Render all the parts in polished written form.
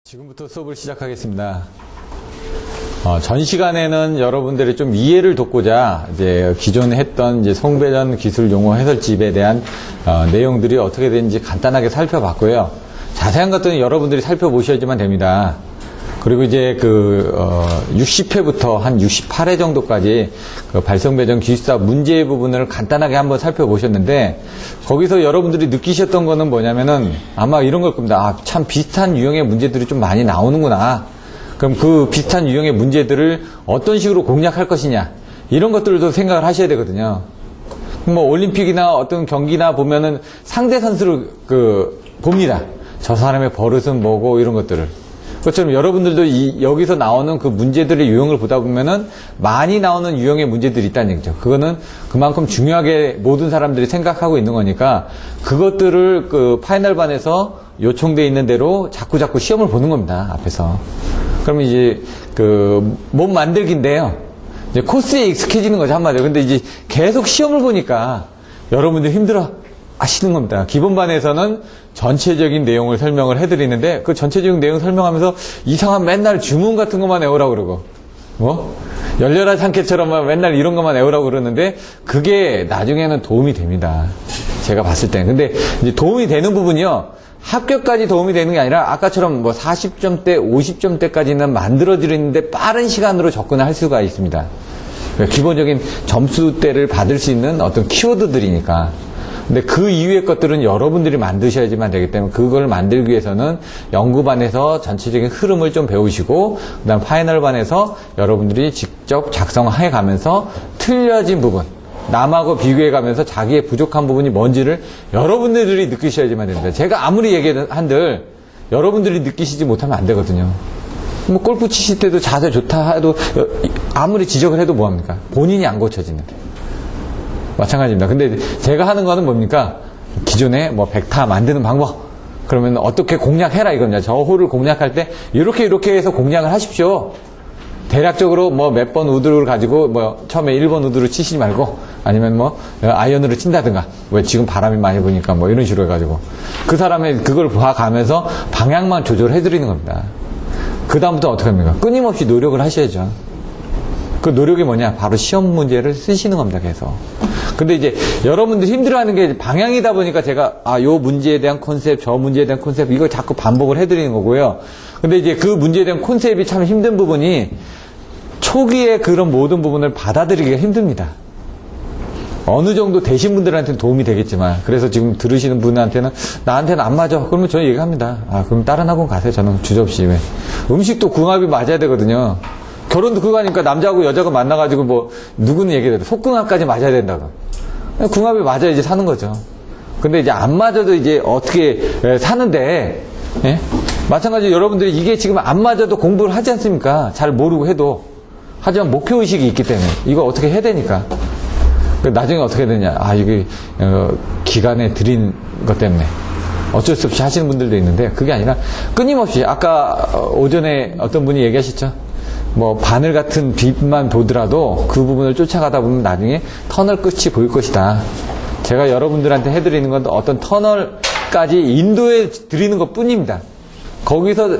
지금부터 수업을 시작하겠습니다. 전 시간에는 여러분들의 좀 이해를 돕고자 이제 기존에 했던 이제 송배전 기술 용어 해설집에 대한 내용들이 어떻게 되는지 간단하게 살펴봤고요. 자세한 것들은 여러분들이 살펴보셔야지만 됩니다. 그리고 이제 60회부터 한 68회 정도까지 그 발성배전 기술사 문제 부분을 간단하게 한번 살펴보셨는데, 거기서 여러분들이 느끼셨던 거는 뭐냐면은 아마 이런 걸 겁니다. 아, 참 비슷한 유형의 문제들이 좀 많이 나오는구나. 그럼 그 비슷한 유형의 문제들을 어떤 식으로 공략할 것이냐, 이런 것들도 생각을 하셔야 되거든요. 뭐 올림픽이나 어떤 경기나 보면은 상대 선수를 봅니다. 저 사람의 버릇은 뭐고 이런 것들을. 그것처럼 여러분들도 여기서 나오는 그 문제들의 유형을 보다 보면은 많이 나오는 유형의 문제들이 있다는 얘기죠. 그거는 그만큼 중요하게 모든 사람들이 생각하고 있는 거니까 그것들을 그 파이널반에서 요청되어 있는 대로 자꾸 시험을 보는 겁니다. 앞에서. 그러면 이제 몸 만들기인데요. 이제 코스에 익숙해지는 거죠, 한마디로. 근데 이제 계속 시험을 보니까 여러분들 힘들어 하시는 겁니다. 기본반에서는 전체적인 내용을 설명을 해드리는데, 그 전체적인 내용 설명하면서 이상한 맨날 주문 같은 것만 외우라고 그러고, 열려라 상쾌처럼 맨날 이런 것만 외우라고 그러는데, 그게 나중에는 도움이 됩니다. 제가 봤을 때는. 근데 이제 도움이 되는 부분이요, 합격까지 도움이 되는 게 아니라 아까처럼 40점대, 50점대까지는 만들어지는데 빠른 시간으로 접근을 할 수가 있습니다. 기본적인 점수대를 받을 수 있는 어떤 키워드들이니까. 근데 그 이후의 것들은 여러분들이 만드셔야지만 되기 때문에, 그걸 만들기 위해서는 연구반에서 전체적인 흐름을 좀 배우시고, 그 다음 파이널반에서 여러분들이 직접 작성해 가면서 틀려진 부분, 남하고 비교해 가면서 자기의 부족한 부분이 뭔지를 여러분들이 느끼셔야지만 됩니다. 제가 아무리 얘기한들 여러분들이 느끼시지 못하면 안 되거든요. 골프 치실 때도 자세 좋다 해도 아무리 지적을 해도 뭐합니까? 본인이 안 고쳐지는데. 마찬가지입니다. 근데 제가 하는 거는 뭡니까? 기존에 백타 만드는 방법. 그러면 어떻게 공략해라 이겁니다. 저 홀을 공략할 때 이렇게 해서 공략을 하십시오. 대략적으로 몇 번 우드를 가지고 처음에 1번 우드로 치시지 말고, 아니면 아이언으로 친다든가, 왜 지금 바람이 많이 부니까 이런 식으로 해가지고 그 사람의 그걸 봐가면서 방향만 조절해 드리는 겁니다. 그 다음부터 어떻게 합니까? 끊임없이 노력을 하셔야죠. 그 노력이 뭐냐? 바로 시험 문제를 쓰시는 겁니다, 계속. 근데 이제 여러분들이 힘들어하는 게 방향이다 보니까 제가 요 문제에 대한 컨셉, 저 문제에 대한 컨셉, 이걸 자꾸 반복을 해드리는 거고요. 근데 이제 그 문제에 대한 컨셉이 참 힘든 부분이, 초기에 그런 모든 부분을 받아들이기가 힘듭니다. 어느 정도 되신 분들한테는 도움이 되겠지만, 그래서 지금 들으시는 분한테는 나한테는 안 맞아. 그러면 저는 얘기합니다. 그럼 다른 학원 가세요. 저는 주저없이. 왜? 음식도 궁합이 맞아야 되거든요. 결혼도 그거 하니까 남자하고 여자가 만나가지고 누구는 얘기해도 속궁합까지 맞아야 된다고. 궁합이 맞아야 이제 사는 거죠. 근데 이제 안 맞아도 이제 어떻게 사는데, 예? 마찬가지로 여러분들이 이게 지금 안 맞아도 공부를 하지 않습니까? 잘 모르고 해도. 하지만 목표의식이 있기 때문에 이거 어떻게 해야 되니까. 나중에 어떻게 되냐. 이게 기간에 들인 것 때문에 어쩔 수 없이 하시는 분들도 있는데, 그게 아니라 끊임없이, 아까 오전에 어떤 분이 얘기하셨죠. 바늘 같은 빛만 보더라도 그 부분을 쫓아가다 보면 나중에 터널 끝이 보일 것이다. 제가 여러분들한테 해드리는 건 어떤 터널까지 인도해 드리는 것 뿐입니다. 거기서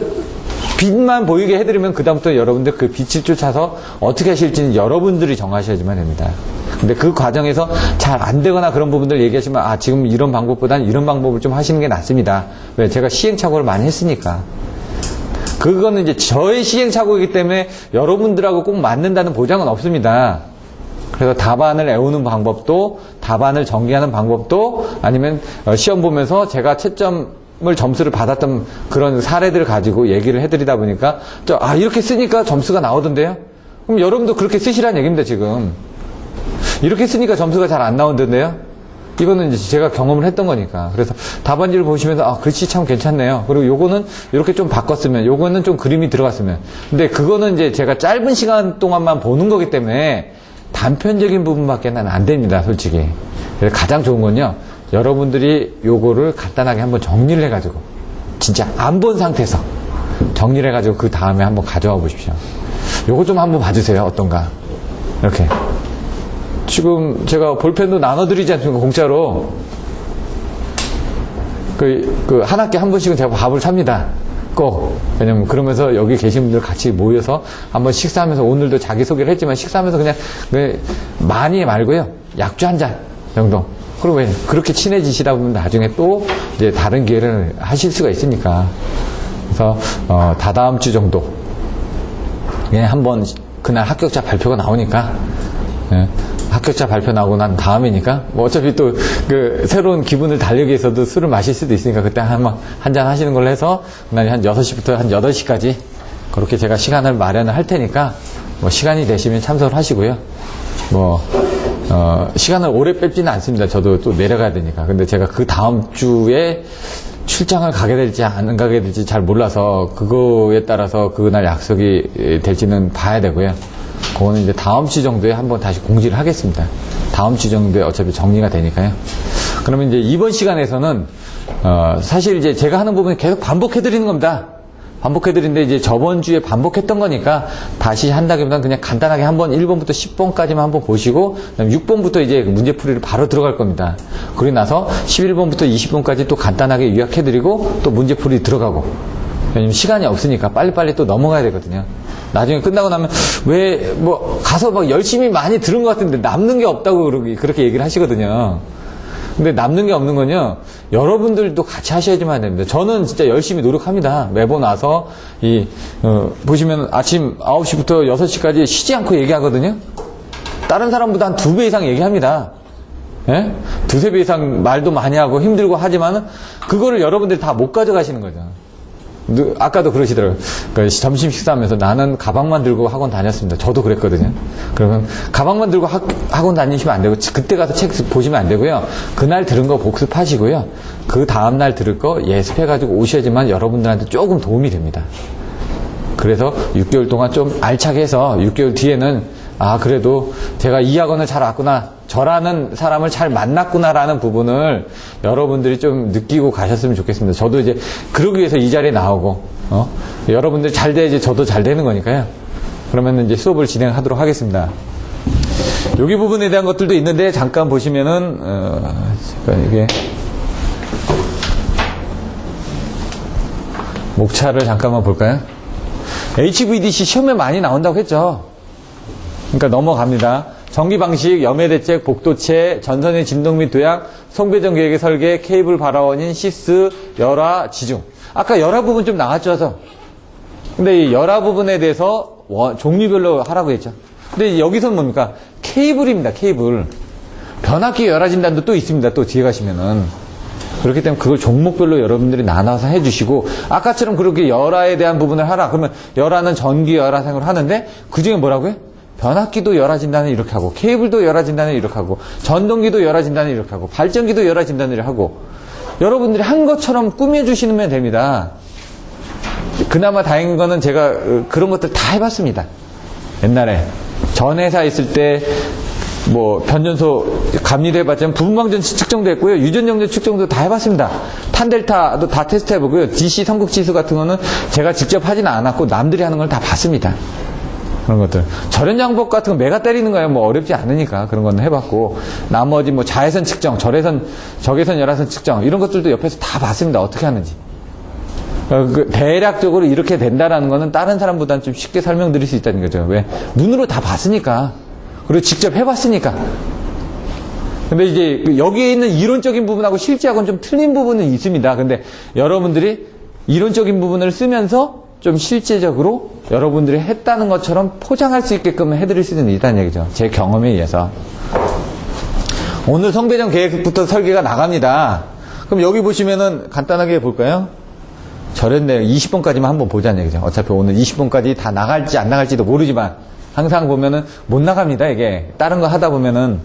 빛만 보이게 해드리면 그다음부터 여러분들 그 빛을 쫓아서 어떻게 하실지는 여러분들이 정하셔야지만 됩니다. 근데 그 과정에서 잘 안 되거나 그런 부분들 얘기하시면, 지금 이런 방법보다는 이런 방법을 좀 하시는 게 낫습니다. 왜? 제가 시행착오를 많이 했으니까. 그거는 이제 저의 시행착오이기 때문에 여러분들하고 꼭 맞는다는 보장은 없습니다. 그래서 답안을 외우는 방법도, 답안을 전개하는 방법도, 아니면 시험 보면서 제가 채점을 점수를 받았던 그런 사례들을 가지고 얘기를 해드리다 보니까 이렇게 쓰니까 점수가 나오던데요? 그럼 여러분도 그렇게 쓰시라는 얘기입니다, 지금. 이렇게 쓰니까 점수가 잘 안 나오던데요? 이거는 이제 제가 경험을 했던 거니까. 그래서 답안지를 보시면서 글씨 참 괜찮네요. 그리고 요거는 이렇게 좀 바꿨으면, 요거는 좀 그림이 들어갔으면. 근데 그거는 이제 제가 짧은 시간 동안만 보는 거기 때문에 단편적인 부분밖에는 안 됩니다, 솔직히. 그래서 가장 좋은 건요, 여러분들이 요거를 간단하게 한번 정리를 해가지고, 진짜 안 본 상태에서 정리를 해가지고 그 다음에 한번 가져와 보십시오. 요거 좀 한번 봐주세요. 어떤가. 이렇게. 지금 제가 볼펜도 나눠드리지 않습니까? 공짜로. 한 학기 한 번씩은 제가 밥을 삽니다. 꼭. 왜냐면 그러면서 여기 계신 분들 같이 모여서 한번 식사하면서, 오늘도 자기소개를 했지만 식사하면서 그냥 많이 말고요. 약주 한 잔 정도. 그리고 왜 그렇게 친해지시다 보면 나중에 또 이제 다른 기회를 하실 수가 있으니까. 그래서 다다음 주 정도 그냥 한번 그날 합격자 발표가 나오니까, 예, 합격자 발표 나오고 난 다음이니까 뭐 어차피 또 그 새로운 기분을 달리기 위해서도 술을 마실 수도 있으니까 그때 한잔 하시는 걸로 해서 그날 한 6시부터 한 8시까지 그렇게 제가 시간을 마련을 할 테니까 뭐 시간이 되시면 참석을 하시고요. 뭐 시간을 오래 뺏지는 않습니다. 저도 또 내려가야 되니까. 근데 제가 그 다음 주에 출장을 가게 될지 안 가게 될지 잘 몰라서 그거에 따라서 그날 약속이 될지는 봐야 되고요. 그거는 이제 다음 주 정도에 한번 다시 공지를 하겠습니다. 다음 주 정도에 어차피 정리가 되니까요. 그러면 이제 이번 시간에서는 사실 이제 제가 하는 부분을 계속 반복해 드리는 겁니다. 반복해 드리는데 이제 저번 주에 반복했던 거니까 다시 한다기보다는 그냥 간단하게 한번 1번부터 10번까지만 한번 보시고 그다음에 6번부터 이제 문제풀이를 바로 들어갈 겁니다. 그러고 나서 11번부터 20번까지 또 간단하게 요약해 드리고 또 문제풀이 들어가고. 왜냐면 시간이 없으니까 빨리빨리 또 넘어가야 되거든요. 나중에 끝나고 나면 왜 뭐 가서 막 열심히 많이 들은 것 같은데 남는 게 없다고 그렇게 얘기를 하시거든요. 근데 남는 게 없는 건요, 여러분들도 같이 하셔야지만 됩니다. 저는 진짜 열심히 노력합니다. 매번 와서 보시면 아침 9시부터 6시까지 쉬지 않고 얘기하거든요. 다른 사람보다 한 2배 이상 얘기합니다. 예? 2~3배 이상 말도 많이 하고 힘들고 하지만은 그거를 여러분들이 다 못 가져가시는 거죠. 아까도 그러시더라고요. 그러니까 점심 식사하면서 나는 가방만 들고 학원 다녔습니다. 저도 그랬거든요. 그러면 가방만 들고 학원 다니시면 안 되고, 그때 가서 책 보시면 안 되고요. 그날 들은 거 복습하시고요. 그 다음날 들을 거 예습해가지고 오셔야지만 여러분들한테 조금 도움이 됩니다. 그래서 6개월 동안 좀 알차게 해서 6개월 뒤에는 그래도 제가 이 학원을 잘 왔구나, 저라는 사람을 잘 만났구나라는 부분을 여러분들이 좀 느끼고 가셨으면 좋겠습니다. 저도 이제 그러기 위해서 이 자리에 나오고, 여러분들 잘 돼야지 저도 잘 되는 거니까요. 그러면 이제 수업을 진행하도록 하겠습니다. 여기 부분에 대한 것들도 있는데 잠깐 보시면은 이게 목차를 잠깐만 볼까요? HVDC 시험에 많이 나온다고 했죠. 그러니까 넘어갑니다. 전기방식, 염해대책, 복도체, 전선의 진동 및 도약, 송배전 계획의 설계, 케이블 발화원인, 시스, 열화, 지중. 아까 열화 부분 좀 나왔죠. 근데 이 열화 부분에 대해서 종류별로 하라고 했죠. 근데 여기서는 뭡니까? 케이블입니다. 케이블. 변압기 열화 진단도 또 있습니다. 또 뒤에 가시면은. 그렇기 때문에 그걸 종목별로 여러분들이 나눠서 해주시고, 아까처럼 그렇게 열화에 대한 부분을 하라. 그러면 열화는 전기 열화생을 하는데 그 중에 뭐라고요? 변압기도 열화 진단을 이렇게 하고, 케이블도 열화 진단을 이렇게 하고, 전동기도 열화 진단을 이렇게 하고, 발전기도 열화 진단을 하고, 여러분들이 한 것처럼 꾸며주시면 됩니다. 그나마 다행인 거는 제가 그런 것들 다 해봤습니다. 옛날에 전 회사 있을 때 뭐 변전소 감리도 해봤지만 부분방전 측정도 했고요, 유전정제 측정도 다 해봤습니다. 탄델타도 다 테스트 해보고요, DC 성극지수 같은 거는 제가 직접 하지는 않았고 남들이 하는 걸 다 봤습니다. 그런 것들. 절연장법 같은 거 매가 때리는 거예요. 뭐 어렵지 않으니까 그런 건 해봤고, 나머지 뭐 자외선 측정, 적외선 열화선 측정, 이런 것들도 옆에서 다 봤습니다. 어떻게 하는지. 대략적으로 이렇게 된다라는 거는 다른 사람보다는 좀 쉽게 설명드릴 수 있다는 거죠. 왜? 눈으로 다 봤으니까. 그리고 직접 해봤으니까. 근데 이제 여기에 있는 이론적인 부분하고 실제하고는 좀 틀린 부분은 있습니다. 근데 여러분들이 이론적인 부분을 쓰면서 좀 실제적으로 여러분들이 했다는 것처럼 포장할 수 있게끔 해드릴 수는 있다는 얘기죠. 제 경험에 의해서. 오늘 성배전 계획부터 설계가 나갑니다. 그럼 여기 보시면은 간단하게 볼까요? 절연 내용 20번까지만 한번 보자는 얘기죠. 어차피 오늘 20번까지 다 나갈지 안 나갈지도 모르지만 항상 보면은 못 나갑니다. 이게 다른 거 하다 보면은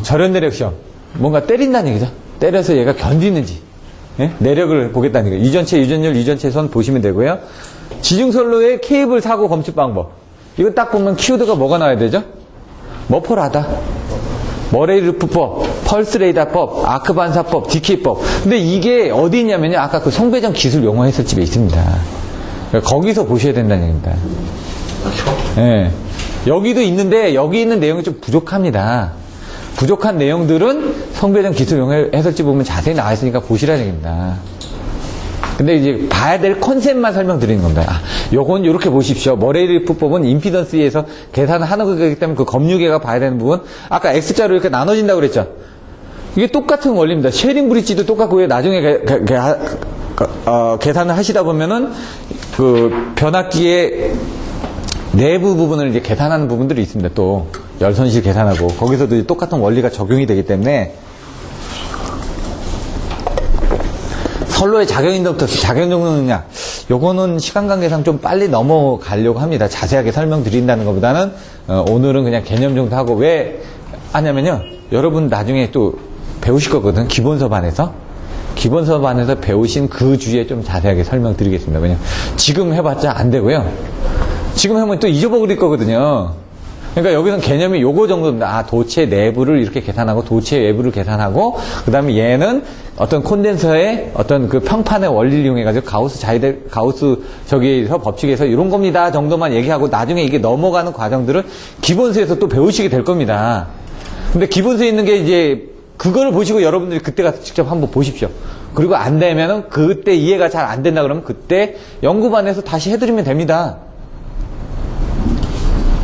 절연 내력 시험, 뭔가 때린다는 얘기죠. 때려서 얘가 견디는지, 예? 내력을 보겠다는 얘기죠. 유전체, 유전율, 유전체선 보시면 되고요. 지중선로의 케이블 사고 검출 방법, 이거 딱 보면 키워드가 뭐가 나와야 되죠? 머퍼라다, 머레이루프법, 펄스레이더법, 아크반사법, 디케이법. 근데 이게 어디 있냐면요, 아까 그 송배전 기술 용어 해설집에 있습니다. 그러니까 거기서 보셔야 된다는 얘기입니다. 예. 여기도 있는데 여기 있는 내용이 좀 부족합니다. 부족한 내용들은 송배전 기술 용어 해설집 보면 자세히 나와 있으니까 보시라는 얘기입니다. 근데 이제 봐야 될 컨셉만 설명드리는 겁니다. 아, 요건 요렇게 보십시오. 머레이리프법은 임피던스에서 계산하는 거기 때문에 그 검유계가 봐야 되는 부분. 아까 X자로 이렇게 나눠진다고 그랬죠. 이게 똑같은 원리입니다. 쉐링 브릿지도 똑같고, 나중에 계산을 하시다 보면은 그 변압기의 내부 부분을 이제 계산하는 부분들이 있습니다. 또 열선실 계산하고 거기서도 똑같은 원리가 적용이 되기 때문에 선로의 작용 인덕터스, 작용 정도느냐, 요거는 시간 관계상 좀 빨리 넘어가려고 합니다. 자세하게 설명드린다는 것보다는 오늘은 그냥 개념 정도 하고. 왜 하냐면요, 여러분 나중에 또 배우실 거거든. 기본서반에서 배우신 그 주에 좀 자세하게 설명드리겠습니다. 왜냐면 지금 해봤자 안 되고요. 지금 하면 또 잊어버릴 거거든요. 그러니까 여기는 개념이 요거 정도입니다. 아, 도체 내부를 이렇게 계산하고 도체 외부를 계산하고, 그 다음에 얘는 어떤 콘덴서의 어떤 그 평판의 원리를 이용해가지고 가우스 저기에서 법칙에서 이런 겁니다 정도만 얘기하고, 나중에 이게 넘어가는 과정들을 기본서에서 또 배우시게 될 겁니다. 근데 기본서에 있는 게 이제 그걸 보시고 여러분들이 그때 가서 직접 한번 보십시오. 그리고 안 되면은 그때 이해가 잘 안 된다 그러면 그때 연구반에서 다시 해드리면 됩니다.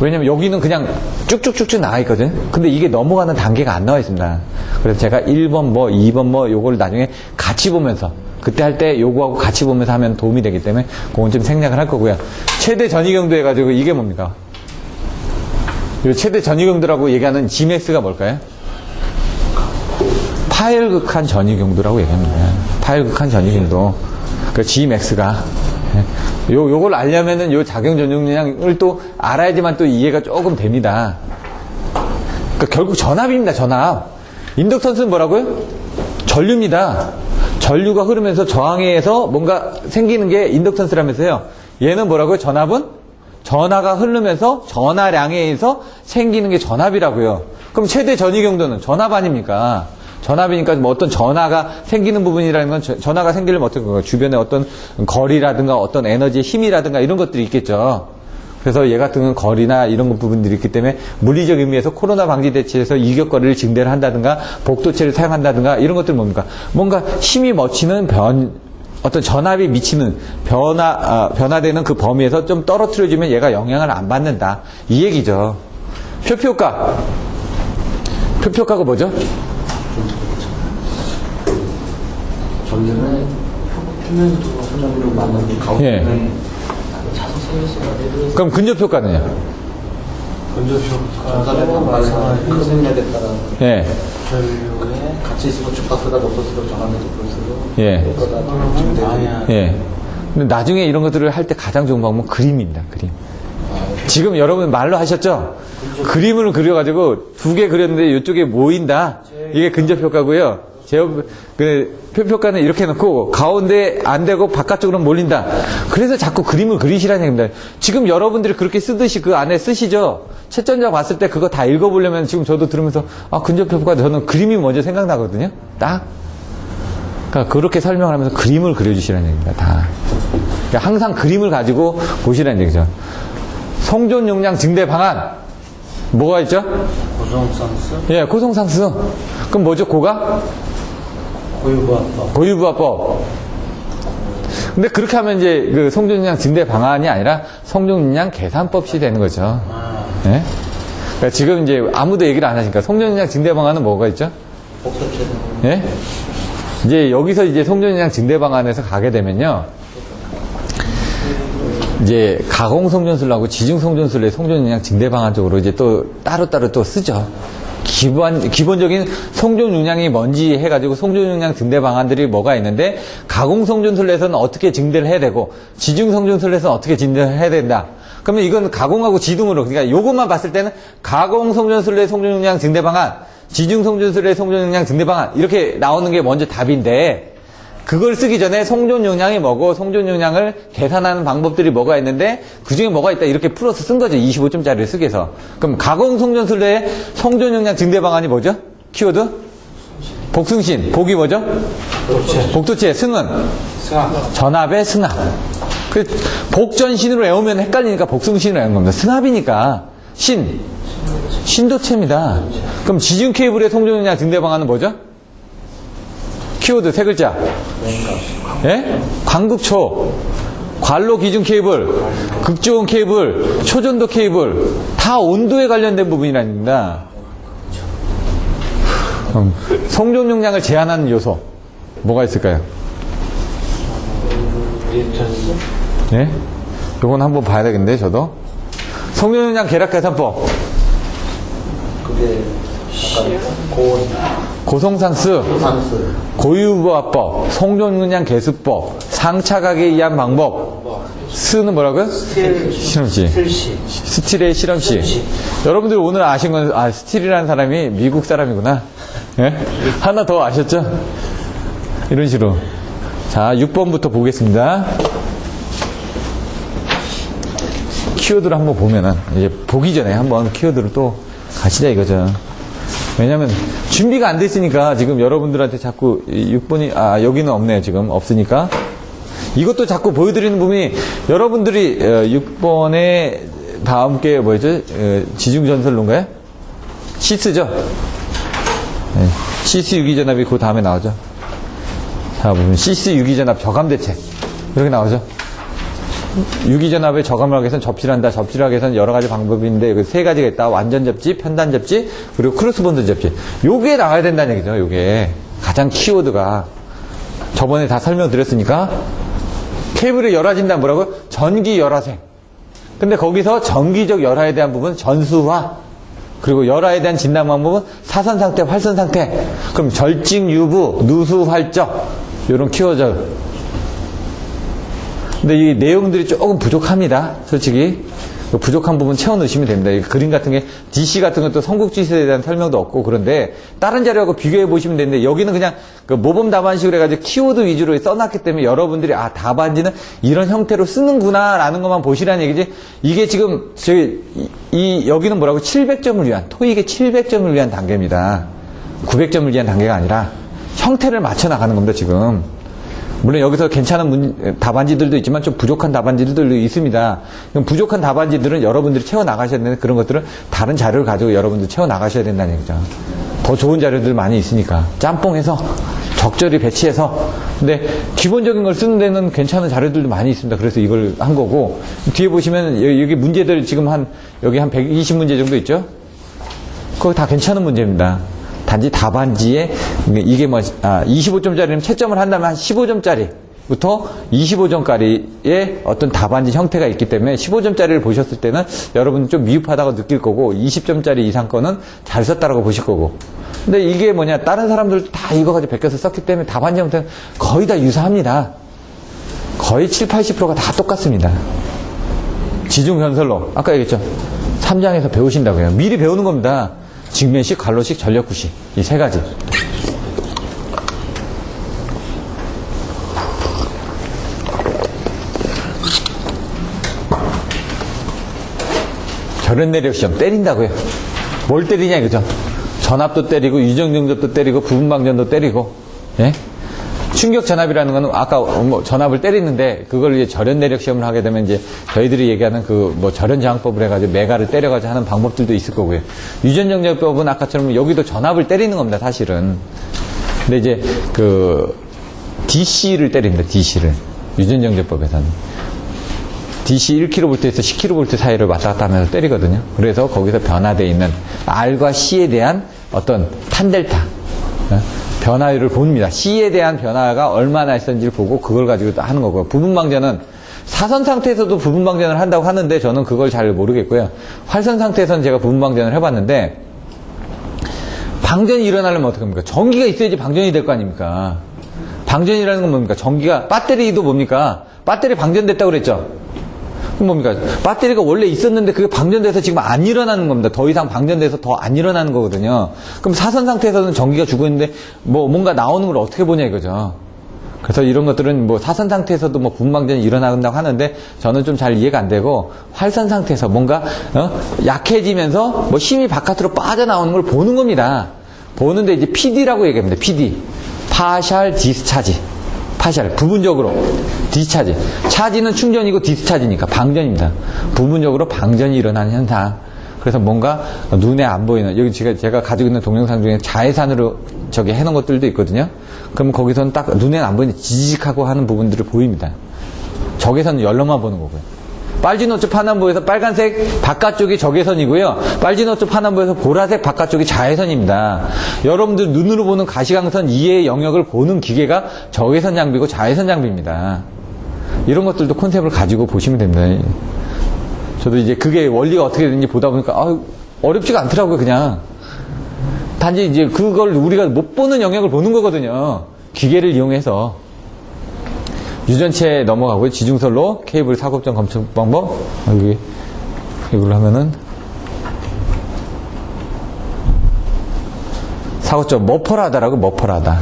왜냐면 여기는 그냥 쭉쭉쭉쭉 나와 있거든. 근데 이게 넘어가는 단계가 안 나와 있습니다. 그래서 제가 1번 뭐 2번 뭐 요걸 나중에 같이 보면서, 그때 할 때 요거하고 같이 보면서 하면 도움이 되기 때문에 그건 좀 생략을 할 거고요. 최대 전이경도 해가지고 이게 뭡니까? 이 최대 전이경도라고 얘기하는 Gmax가 뭘까요? 파열극한 전이경도라고 얘기합니다. 파열극한 전이경도. 그 Gmax가. 요걸 알려면은 요 작용 전용량을 또 알아야지만 또 이해가 조금 됩니다. 그러니까 결국 전압입니다, 전압. 인덕턴스는 뭐라고요? 전류입니다. 전류가 흐르면서 저항해서 뭔가 생기는 게 인덕턴스라면서요. 얘는 뭐라고요? 전압은? 전하가 흐르면서 전하량에 의해서 생기는 게 전압이라고요. 그럼 최대 전이경도는 전압 아닙니까? 전압이니까 뭐 어떤 전하가 생기는 부분이라는 건, 전하가 생기려면 어떻게 그런가? 주변에 어떤 거리라든가 어떤 에너지의 힘이라든가 이런 것들이 있겠죠. 그래서 얘 같은 건 거리나 이런 부분들이 있기 때문에 물리적 의미에서 코로나 방지 대책에서 유격거리를 증대를 한다든가 복도체를 사용한다든가 이런 것들은 뭡니까? 뭔가 힘이 미치는 어떤 전압이 미치는 변화되는 그 범위에서 좀 떨어뜨려주면 얘가 영향을 안 받는다. 이 얘기죠. 표표가 뭐죠? 전류는 표면도 소전으로 만든 가운데는 자석 생겼어요. 그럼 근접효과는요? 근접효과는 발생할 큰 생략에 따라 예. 전류에 같이 있으면 주파수가 높을수록 전압이 높을수록 예. 효과가 증대돼요. 예. 근데 나중에 이런 것들을 할 때 가장 좋은 방법은 그림입니다. 그림. 지금 여러분 말로 하셨죠? 그림을 그려가지고 두 개 그렸는데 이쪽에 모인다. 이게 근접효과고요. 표표가는 이렇게 해놓고 가운데 안 되고 바깥쪽으로 몰린다. 그래서 자꾸 그림을 그리시라는 얘기입니다. 지금 여러분들이 그렇게 쓰듯이 그 안에 쓰시죠? 채점자 봤을 때 그거 다 읽어보려면 지금 저도 들으면서 근접효과 저는 그림이 먼저 생각나거든요. 딱. 그러니까 그렇게 설명을 하면서 그림을 그려주시라는 얘기입니다. 다. 그러니까 항상 그림을 가지고 보시라는 얘기죠. 성존 용량 증대 방안. 뭐가 있죠? 고성상수? 예, 고성상수. 그럼 뭐죠? 고가? 고유부합법. 근데 그렇게 하면 이제 그 성존용량 증대 방안이 아니라 성존용량 계산법이 되는 거죠. 예? 그러니까 지금 이제 아무도 얘기를 안 하시니까 성존용량 증대 방안은 뭐가 있죠? 복사체는? 예? 이제 여기서 이제 성존용량 증대 방안에서 가게 되면요. 이제 가공 성존술하고 지중 성존술의 성존용량 증대 방안 쪽으로 이제 또 따로따로 또 쓰죠. 기본적인 성존 용량이 뭔지 해가지고 성존 용량 증대 방안들이 뭐가 있는데, 가공 성존술에서는 어떻게 증대를 해야 되고 지중 성존술에서는 어떻게 증대를 해야 된다. 그러면 이건 가공하고 지둥으로, 그러니까 요것만 봤을 때는 가공 성존술의 성존 용량 증대 방안, 지중 성존술의 성존 용량 증대 방안 이렇게 나오는 게 먼저 답인데, 그걸 쓰기 전에 성존 용량이 뭐고 성존 용량을 계산하는 방법들이 뭐가 있는데 그 중에 뭐가 있다 이렇게 풀어서 쓴 거죠. 25점짜리를 쓰기 위해서. 그럼 가공 성존술의 성존 용량 증대 방안이 뭐죠? 키워드? 복승신. 복이 뭐죠? 복도체. 승은? 전압의 승합. 그 복전신으로 외우면 헷갈리니까 복승신으로 외우는 겁니다. 승합이니까 신도체입니다. 그럼 지중 케이블의 성존 용량 증대 방안은 뭐죠? 키워드 세 글자. 예? 광극초, 관로 기준 케이블, 극저온 케이블, 초전도 케이블, 다 온도에 관련된 부분이랍니다. 송전 용량을 제한하는 요소, 뭐가 있을까요? 예? 요건 한번 봐야 되겠는데, 저도. 송전 용량 계략 계산법. 그게 약간 고송상수, 고산수, 고유보화법, 송전용량 계수법, 상차각에 의한 방법, 스는 뭐라고요? 실험시. 스틸의 실험시. 여러분들 오늘 아신 건, 스틸이라는 사람이 미국 사람이구나. 예? 하나 더 아셨죠? 이런 식으로. 자, 6번부터 보겠습니다. 키워드를 한번 보면은, 이제 보기 전에 한번 키워드를 또 가시자 이거죠. 왜냐면, 준비가 안 됐으니까 지금 여러분들한테 자꾸 6번이, 여기는 없네요. 지금 없으니까. 이것도 자꾸 보여드리는 부분이 여러분들이 6번에 다음 게 뭐였죠? 지중전설론가요? 시스죠? 네. 시스 유기전압이 그 다음에 나오죠. 자, 보면 시스 유기전압 저감대책. 이렇게 나오죠. 유기전압에 저감을 하기 위해서는 접지한다. 접지를 하기 위해서는 여러 가지 방법인데 여기 세 가지가 있다. 완전 접지, 편단 접지, 그리고 크로스본드 접지. 요게 나와야 된다는 얘기죠. 요게. 가장 키워드가. 저번에 다 설명드렸으니까. 케이블이 열화진다 뭐라고? 전기 열화생. 근데 거기서 전기적 열화에 대한 부분은 전수화. 그리고 열화에 대한 진단 방법은 사선 상태, 활선 상태. 그럼 절직 유부, 누수 활적. 요런 키워드. 근데 이 내용들이 조금 부족합니다. 솔직히. 부족한 부분 채워 넣으시면 됩니다. 이 그림 같은 게 DC 같은 것도 성국지수에 대한 설명도 없고 그런데 다른 자료하고 비교해 보시면 되는데 여기는 그냥 그 모범 답안식으로 해가지고 키워드 위주로 써놨기 때문에 여러분들이 답안지는 이런 형태로 쓰는구나 라는 것만 보시라는 얘기지. 이게 지금 여기는 뭐라고 700점을 위한 토익의 700점을 위한 단계입니다. 900점을 위한 단계가 아니라 형태를 맞춰 나가는 겁니다. 지금. 물론 여기서 괜찮은 답안지들도 있지만 좀 부족한 답안지들도 있습니다. 그럼 부족한 답안지들은 여러분들이 채워 나가셔야 되는데 그런 것들은 다른 자료를 가지고 여러분들 채워 나가셔야 된다는 얘기죠. 더 좋은 자료들 많이 있으니까 짬뽕해서 적절히 배치해서. 근데 기본적인 걸 쓰는 데는 괜찮은 자료들도 많이 있습니다. 그래서 이걸 한 거고 뒤에 보시면 여기 문제들 지금 여기 한 120문제 정도 있죠. 그거 다 괜찮은 문제입니다. 단지 답안지에 이게 25점짜리면 채점을 한다면 한 15점짜리부터 25점까지의 어떤 답안지 형태가 있기 때문에 15점짜리를 보셨을 때는 여러분 좀 미흡하다고 느낄 거고 20점짜리 이상 거는 잘 썼다라고 보실 거고. 근데 이게 다른 사람들도 다 이거 가지고 베껴서 썼기 때문에 답안지 형태는 거의 다 유사합니다. 거의 7, 80%가 다 똑같습니다. 지중전설로 아까 얘기했죠. 3장에서 배우신다고요. 미리 배우는 겁니다. 직면식, 관로식, 전력구식 이 세 가지. 절연내력 시험 때린다고요. 뭘 때리냐 이거죠. 전압도 때리고 유정정접도 때리고 부분방전도 때리고. 예? 충격 전압이라는 거는 아까 전압을 때리는데 그걸 이제 절연 내력 시험을 하게 되면 이제 저희들이 얘기하는 절연 저항법을 해가지고 메가를 때려가지고 하는 방법들도 있을 거고요. 유전 정렬법은 아까처럼 여기도 전압을 때리는 겁니다, 사실은. 근데 이제 DC를 때립니다, DC를. 유전 정렬법에서는. DC 1kV에서 10kV 사이를 왔다 갔다 하면서 때리거든요. 그래서 거기서 변화되어 있는 R과 C에 대한 어떤 탄델타. 변화율을 봅니다. C에 대한 변화가 얼마나 있었는지를 보고 그걸 가지고 하는 거고요. 부분방전은 사선 상태에서도 부분방전을 한다고 하는데 저는 그걸 잘 모르겠고요. 활선 상태에서는 제가 부분방전을 해봤는데 방전이 일어나려면 어떻게 합니까? 전기가 있어야지 방전이 될 거 아닙니까? 방전이라는 건 뭡니까? 전기가, 배터리도 뭡니까? 배터리 방전됐다고 그랬죠? 그럼 뭡니까? 배터리가 원래 있었는데 그게 방전돼서 지금 안 일어나는 겁니다. 더 이상 방전돼서 더 안 일어나는 거거든요. 그럼 사선 상태에서는 전기가 죽어 있는데 뭔가 나오는 걸 어떻게 보냐 이거죠. 그래서 이런 것들은 사선 상태에서도 부분방전이 일어난다고 하는데 저는 좀 잘 이해가 안 되고 활선 상태에서 뭔가 약해지면서 힘이 바깥으로 빠져나오는 걸 보는 겁니다. 보는데 이제 PD라고 얘기합니다. PD. 파셜 디스차지. 파셜. 부분적으로 디스차지. 차지는 충전이고 디스차지니까 방전입니다. 부분적으로 방전이 일어나는 현상. 그래서 뭔가 눈에 안 보이는 여기 제가 가지고 있는 동영상 중에 자외선으로 저기 해놓은 것들도 있거든요. 그럼 거기서는 딱 눈에는 안 보이는데 지직하고 하는 부분들이 보입니다. 적외선은 열로만 보는 거고요. 빨진호초 파남보에서 빨간색 바깥쪽이 적외선이고요. 빨진호초 파남보에서 보라색 바깥쪽이 자외선입니다. 여러분들 눈으로 보는 가시광선 이해의 영역을 보는 기계가 적외선 장비고 자외선 장비입니다. 이런 것들도 컨셉을 가지고 보시면 됩니다. 저도 이제 그게 원리가 어떻게 되는지 보다 보니까 어렵지가 않더라고요. 그냥 단지 이제 그걸 우리가 못 보는 영역을 보는 거거든요. 기계를 이용해서. 유전체에 넘어가고요. 지중설로 케이블 사고점 검증 방법. 여기 이걸로 하면은 사고점 머펄하다라고 머펄하다.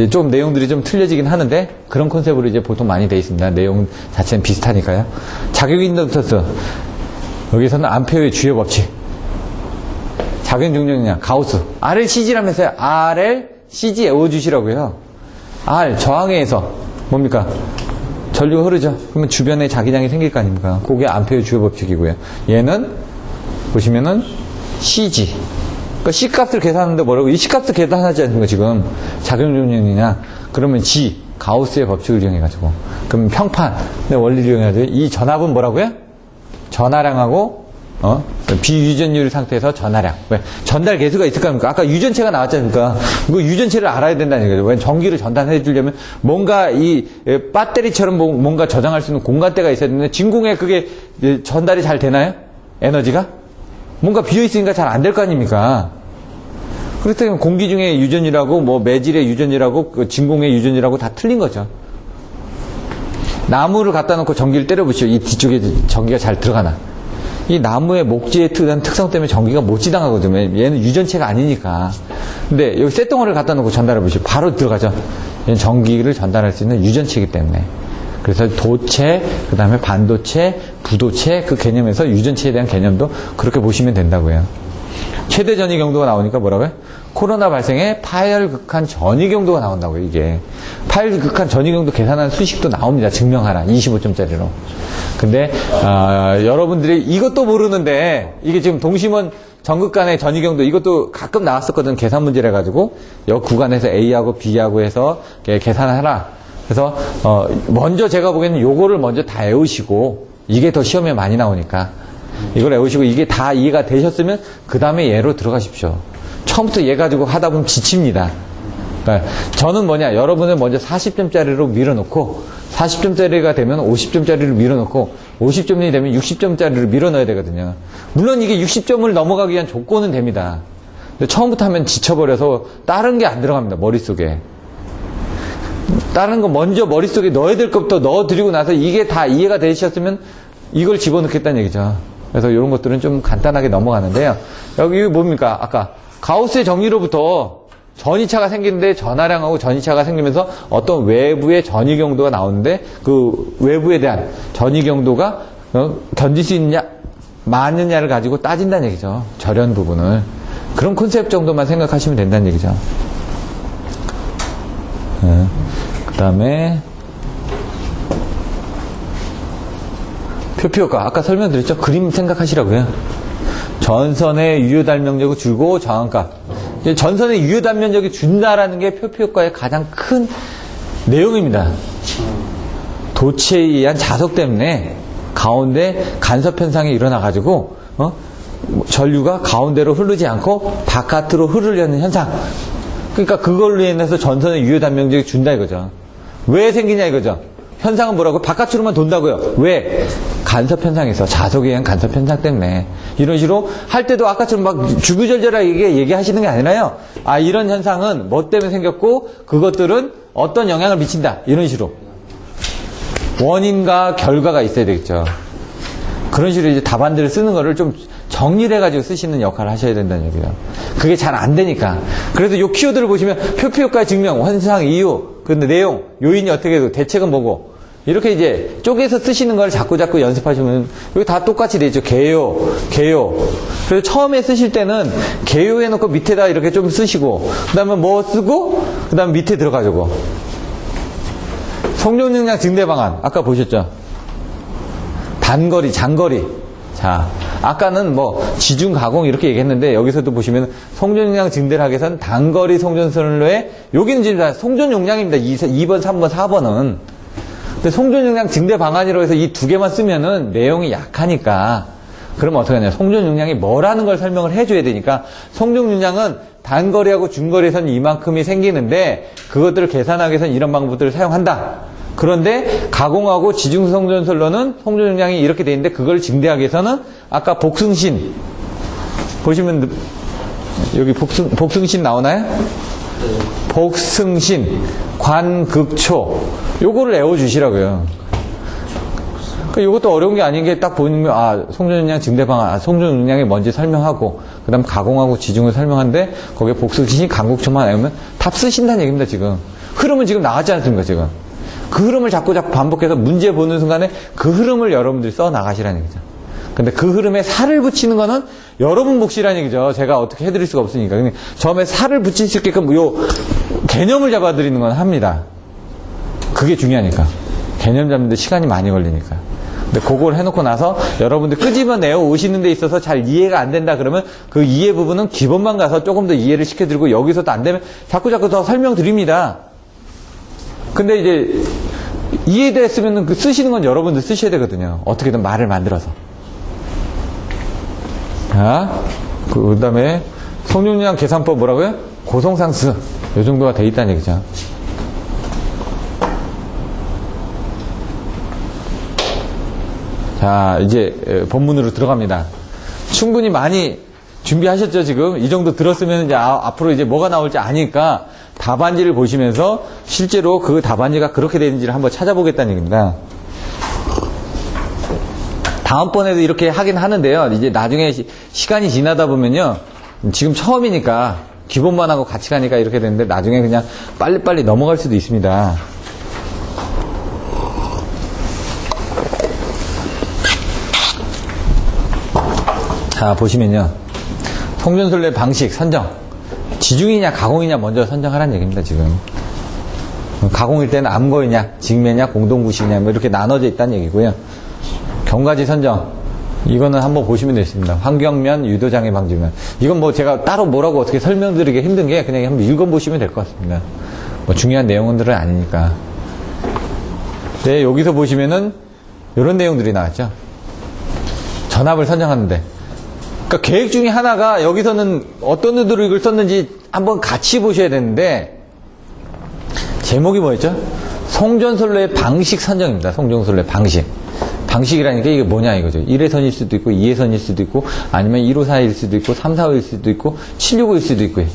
좀 내용들이 좀 틀려지긴 하는데 그런 컨셉으로 이제 보통 많이 돼 있습니다. 내용 자체는 비슷하니까요. 작용 인덕턴스. 여기서는 암페어의 주요 법칙. 작용 중력량 가우스. RLCG라면서요. RLCG 외워주시라고요. R, 저항에 의해서 뭡니까? 전류가 흐르죠. 그러면 주변에 자기장이 생길 거 아닙니까? 그게 암페어의 주요 법칙이고요. 얘는 보시면은 CG. 그러니까 C 값을 계산하는데 뭐라고? 이 C 값을 계산하지 않습니까? 지금 작용 중력이냐? 그러면 G, 가우스의 법칙을 이용해가지고. 그럼 평판의 원리를 이용해가지고 이 전압은 뭐라고요? 전하량하고 비유전율 상태에서 전하량. 왜? 전달 계수가 있을 거 아닙니까? 아까 유전체가 나왔지 않습니까? 이거 유전체를 알아야 된다는 얘기죠. 왜? 전기를 전달해 주려면 뭔가 이 배터리처럼 뭔가 저장할 수 있는 공간대가 있어야 되는데 진공에 그게 전달이 잘 되나요? 에너지가? 뭔가 비어있으니까 잘 안 될 거 아닙니까? 그렇다면 공기 중에 유전이라고 뭐 매질의 유전이라고 진공의 유전이라고 다 틀린 거죠. 나무를 갖다 놓고 전기를 때려보시오. 이 뒤쪽에 전기가 잘 들어가나? 이 나무의 목재의 특성 때문에 전기가 못 지나가거든요. 얘는 유전체가 아니니까. 근데 여기 쇳덩어리를 갖다 놓고 전달해 보시오. 바로 들어가죠. 얘는 전기를 전달할 수 있는 유전체이기 때문에. 그래서 도체, 그 다음에 반도체, 부도체 그 개념에서 유전체에 대한 개념도 그렇게 보시면 된다고요. 최대 전위 경도가 나오니까 뭐라고요? 코로나 발생에 파열극한 전위 경도가 나온다고요. 이게 파열극한 전위 경도 계산하는 수식도 나옵니다. 증명하라. 25점짜리로. 근데 여러분들이 이것도 모르는데 이게 지금 동심원 전극 간의 전위 경도 이것도 가끔 나왔었거든. 계산 문제를 해가지고 여 구간에서 A하고 B하고 해서 계산하라. 그래서 먼저 제가 보기에는 요거를 먼저 다 외우시고 이게 더 시험에 많이 나오니까 이걸 외우시고 이게 다 이해가 되셨으면 그 다음에 얘로 들어가십시오. 처음부터 얘 가지고 하다 보면 지칩니다. 그러니까 저는 여러분을 먼저 40점짜리로 밀어놓고 40점짜리가 되면 50점짜리를 밀어놓고 50점이 되면 60점짜리를 밀어넣어야 되거든요. 물론 이게 60점을 넘어가기 위한 조건은 됩니다. 근데 처음부터 하면 지쳐버려서 다른 게 안 들어갑니다. 머릿속에. 다른 거 먼저 머릿속에 넣어야 될 것부터 넣어드리고 나서 이게 다 이해가 되셨으면 이걸 집어넣겠다는 얘기죠. 그래서 이런 것들은 좀 간단하게 넘어가는데요. 여기 뭡니까? 아까 가우스의 정리로부터 전이차가 생기는데 전하량하고 전이차가 생기면서 어떤 외부의 전이 경도가 나오는데 그 외부에 대한 전이 경도가 견딜 수 있느냐 많느냐를 가지고 따진다는 얘기죠. 절연 부분을. 그런 컨셉 정도만 생각하시면 된다는 얘기죠. 그 다음에 표피효과 아까 설명드렸죠. 그림 생각하시라고요. 전선의 유효단면적이 줄고 저항값. 전선의 유효단면적이 준다라는 게 표피효과의 가장 큰 내용입니다. 도체에 의한 자석 때문에 가운데 간섭 현상이 일어나가지고 전류가 가운데로 흐르지 않고 바깥으로 흐르려는 현상. 그러니까 그걸로 인해서 전선의 유효단면적이 준다 이거죠. 왜 생기냐 이거죠. 현상은 뭐라고? 바깥으로만 돈다고요. 왜? 간섭 현상에서 자석에 의한 간섭 현상 때문에 이런 식으로 할 때도 아까처럼 막 주구절절하게 얘기하시는 게 아니라요. 이런 현상은 뭐 때문에 생겼고 그것들은 어떤 영향을 미친다. 이런 식으로 원인과 결과가 있어야 되겠죠. 그런 식으로 이제 답안들을 쓰는 거를 좀 정리를 해가지고 쓰시는 역할을 하셔야 된다는 얘기예요. 그게 잘 안 되니까. 그래서 요 키워드를 보시면 표피효과 증명, 현상 이유, 근데 내용, 요인이 어떻게 되고 대책은 뭐고 이렇게 이제 쪼개서 쓰시는 걸 자꾸 연습하시면 여기 다 똑같이 돼 있죠. 개요. 그래서 처음에 쓰실 때는 개요 해놓고 밑에다 이렇게 좀 쓰시고 그 다음에 뭐 쓰고 그 다음에 밑에 들어가지고 성존능량 증대 방안 아까 보셨죠. 단거리, 장거리. 자, 아까는 뭐 지중 가공 이렇게 얘기했는데 여기서도 보시면 송전 용량 증대를 하기 위해서는 단거리 송전선로에 여기는 지금 다 송전 용량입니다. 2번, 3번, 4번은. 근데 송전 용량 증대 방안이라고 해서 이 두 개만 쓰면은 내용이 약하니까 그러면 어떻게 하냐. 송전 용량이 뭐라는 걸 설명을 해줘야 되니까 송전 용량은 단거리하고 중거리에서는 이만큼이 생기는데 그것들을 계산하기 위해서는 이런 방법들을 사용한다. 그런데 가공하고 지중송전선로는 송전 용량이 이렇게 돼 있는데 그걸 증대하기 위해서는 아까 복승신 보시면 여기 복승신 나오나요? 복승신, 관극초 요거를 외워주시라고요. 그러니까 이것도 어려운 게 아닌 게 딱 보면 송전 용량 증대 방안, 송전 용량이 뭔지 설명하고 그다음 가공하고 지중을 설명하는데 거기에 복승신, 관극초만 외우면 답 쓰신다는 얘기입니다. 지금 흐름은 지금 나왔지 않습니까? 지금 그 흐름을 자꾸 반복해서 문제 보는 순간에 그 흐름을 여러분들이 써 나가시라는 얘기죠. 근데 그 흐름에 살을 붙이는 거는 여러분 몫이라는 얘기죠. 제가 어떻게 해드릴 수가 없으니까. 근데 처음에 살을 붙일 수 있게끔 요 개념을 잡아드리는 건 합니다. 그게 중요하니까. 개념 잡는데 시간이 많이 걸리니까. 근데 그걸 해놓고 나서 여러분들 끄집어내어 오시는 데 있어서 잘 이해가 안 된다 그러면 그 이해 부분은 기본만 가서 조금 더 이해를 시켜드리고 여기서도 안 되면 자꾸 더 설명드립니다. 근데 이제 이해됐으면 그 쓰시는 건 여러분들 쓰셔야 되거든요. 어떻게든 말을 만들어서. 자, 그 다음에 송전용량 계산법 뭐라고요? 고성상수. 이 정도가 돼 있다는 얘기죠. 자, 이제 본문으로 들어갑니다. 충분히 많이 준비하셨죠, 지금? 이 정도 들었으면 이제 앞으로 이제 뭐가 나올지 아니까 답안지를 보시면서 실제로 그 답안지가 그렇게 되는지를 한번 찾아보겠다는 얘기입니다. 다음번에도 이렇게 하긴 하는데요. 이제 나중에 시간이 지나다 보면요. 지금 처음이니까 기본만 하고 같이 가니까 이렇게 되는데 나중에 그냥 빨리빨리 넘어갈 수도 있습니다. 자, 보시면요. 송전선로의 방식 선정. 지중이냐 가공이냐 먼저 선정하라는 얘기입니다. 지금 가공일 때는 암거이냐 직매냐 공동구식이냐 뭐 이렇게 나눠져 있다는 얘기고요. 경과지 선정 이거는 한번 보시면 되겠습니다. 환경면, 유도장애 방지면 이건 뭐 제가 따로 뭐라고 어떻게 설명드리기 힘든 게 그냥 한번 읽어보시면 될 것 같습니다. 뭐 중요한 내용들은 아니니까. 네, 여기서 보시면은 이런 내용들이 나왔죠. 전압을 선정하는데 그러니까 계획 중에 하나가 여기서는 어떤 의도로 이걸 썼는지 한번 같이 보셔야 되는데 제목이 뭐였죠? 송전선로의 방식 선정입니다. 송전선로의 방식. 방식이라니까 이게 뭐냐 이거죠. 1회선일 수도 있고 2회선일 수도 있고 아니면 154일 수도 있고 345일 수도 있고 765일 수도 있고요.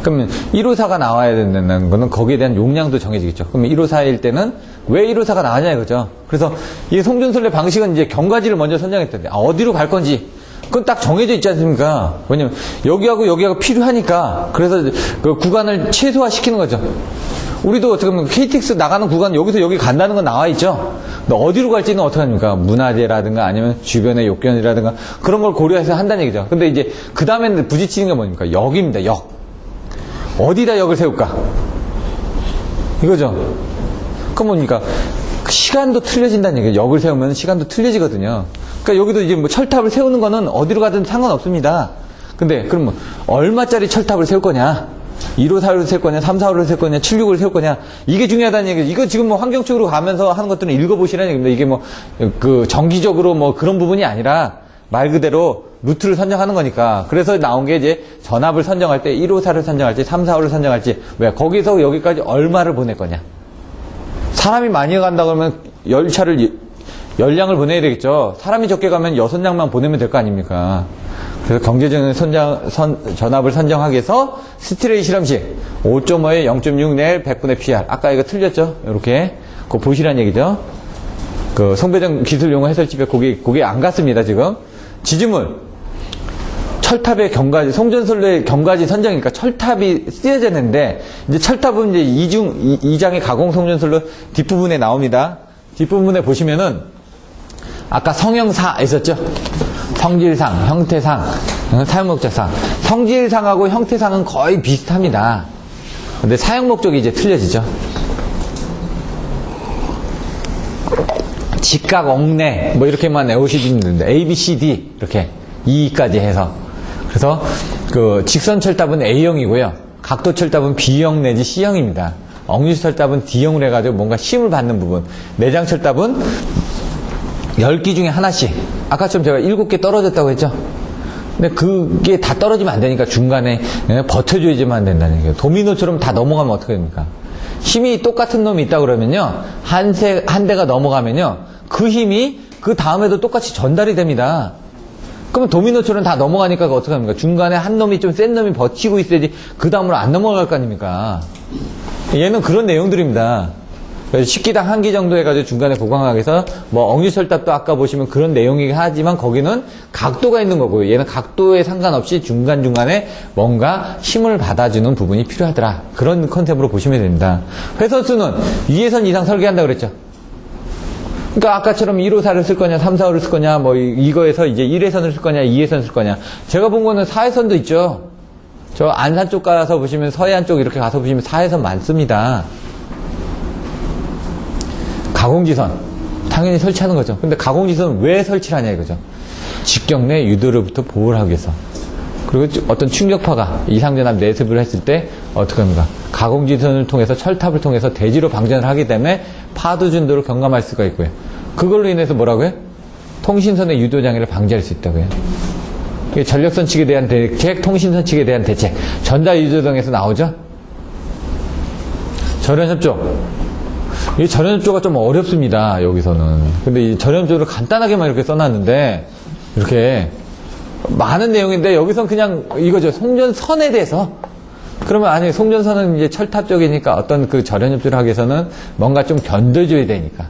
그러면 154가 나와야 된다는 거는 거기에 대한 용량도 정해지겠죠. 그러면 154일 때는 왜 154가 나왔냐 이거죠. 그래서 이 송전선로의 방식은 이제 경과지를 먼저 선정했던데 어디로 갈 건지 그건 딱 정해져 있지 않습니까? 왜냐면 여기하고 필요하니까 그래서 그 구간을 최소화시키는 거죠. 우리도 어떻게 보면 KTX 나가는 구간 여기서 여기 간다는 건 나와 있죠. 근데 어디로 갈지는 어떻게 합니까? 문화재라든가 아니면 주변의 요건이라든가 그런 걸 고려해서 한다는 얘기죠. 근데 이제 그 다음에 부딪히는 게 뭡니까? 역입니다. 역. 어디다 역을 세울까? 이거죠. 그럼 뭡니까? 시간도 틀려진다는 얘기예요. 역을 세우면 시간도 틀려지거든요. 그러니까 여기도 이제 뭐 철탑을 세우는 거는 어디로 가든 상관없습니다. 근데 그러면 얼마짜리 철탑을 세울 거냐? 154를 세울 거냐? 345를 세울 거냐? 76을 세울 거냐? 이게 중요하다는 얘기죠. 이거 지금 뭐 환경 쪽으로 가면서 하는 것들은 읽어보시라는 얘기입니다. 이게 뭐 그 정기적으로 뭐 그런 부분이 아니라 말 그대로 루트를 선정하는 거니까. 그래서 나온 게 이제 전압을 선정할 때 154를 선정할지 345를 선정할지 왜 거기서 여기까지 얼마를 보낼 거냐? 사람이 많이 간다 그러면 열량을 보내야 되겠죠. 사람이 적게 가면 6량만 보내면 될 거 아닙니까? 그래서 경제적인 전압을 선정하기 위해서 스트레이 실험식 5.5에 0.6 낼 100분의 PR. 아까 이거 틀렸죠? 이렇게. 그거 보시라는 얘기죠. 그 송배전 기술 용어 해설집에 거기 안 갔습니다, 지금. 지지물. 철탑의 경과지, 송전선로의 경과지 선정이니까 철탑이 쓰여졌는데, 이제 철탑은 이제 2장의 가공 송전선로 뒷부분에 나옵니다. 뒷부분에 보시면은, 아까 성형사 있었죠? 성질상, 형태상, 사용목적상. 성질상하고 형태상은 거의 비슷합니다. 근데 사용목적이 이제 틀려지죠. 직각 엉내 뭐 이렇게만 외우시면 되는데 A, B, C, D 이렇게 E까지 해서 그래서 그 직선 철답은 A형이고요. 각도 철답은 B형 내지 C형입니다. 엉류 철답은 D형으로 해가지고 뭔가 힘을 받는 부분. 내장 철답은 10개 중에 하나씩. 아까처럼 제가 7개 떨어졌다고 했죠. 근데 그게 다 떨어지면 안 되니까 중간에 버텨줘야지만 된다는 얘기예요. 도미노처럼 다 넘어가면 어떻게 됩니까? 힘이 똑같은 놈이 있다 그러면요. 한 대가 넘어가면요. 그 힘이 그 다음에도 똑같이 전달이 됩니다. 그러면 도미노처럼 다 넘어가니까 어떻게 합니까? 중간에 한 놈이 좀 센 놈이 버티고 있어야지 그 다음으로 안 넘어갈 거 아닙니까? 얘는 그런 내용들입니다. 그래서 10기당 1기 정도 해가지고 중간에 보강하게서 뭐 엉유설답도 아까 보시면 그런 내용이긴 하지만 거기는 각도가 있는 거고요. 얘는 각도에 상관없이 중간중간에 뭔가 힘을 받아주는 부분이 필요하더라. 그런 컨셉으로 보시면 됩니다. 회선수는 위에선 이상 설계한다 그랬죠. 그러니까 아까처럼 1호사를 쓸 거냐 3, 4호를 쓸 거냐 뭐 이거에서 이제 1회선을 쓸 거냐 2회선 쓸 거냐. 제가 본 거는 4회선도 있죠. 저 안산 쪽 가서 보시면 서해안 쪽 이렇게 가서 보시면 4회선 많습니다. 가공지선 당연히 설치하는 거죠. 근데 가공지선은 왜 설치를 하냐 이거죠. 직경 내 유도로부터 보호를 하기 위해서. 그리고 어떤 충격파가 이상전압 내습을 했을 때 어떻게 합니까? 가공지선을 통해서 철탑을 통해서 대지로 방전을 하기 때문에 파도 준도를 경감할 수가 있고요. 그걸로 인해서 뭐라고요? 통신선의 유도장애를 방지할 수 있다고요. 전력선 측에 대한 대책, 통신선 측에 대한 대책. 전자유도등에서 나오죠? 절연협조. 이 절연협조가 좀 어렵습니다, 여기서는. 근데 이 절연협조를 간단하게만 이렇게 써놨는데, 이렇게 많은 내용인데, 여기선 그냥 이거죠. 송전선에 대해서. 그러면 아니, 송전선은 이제 철탑 쪽이니까 어떤 그 절연협조를 하기 위해서는 뭔가 좀 견뎌줘야 되니까.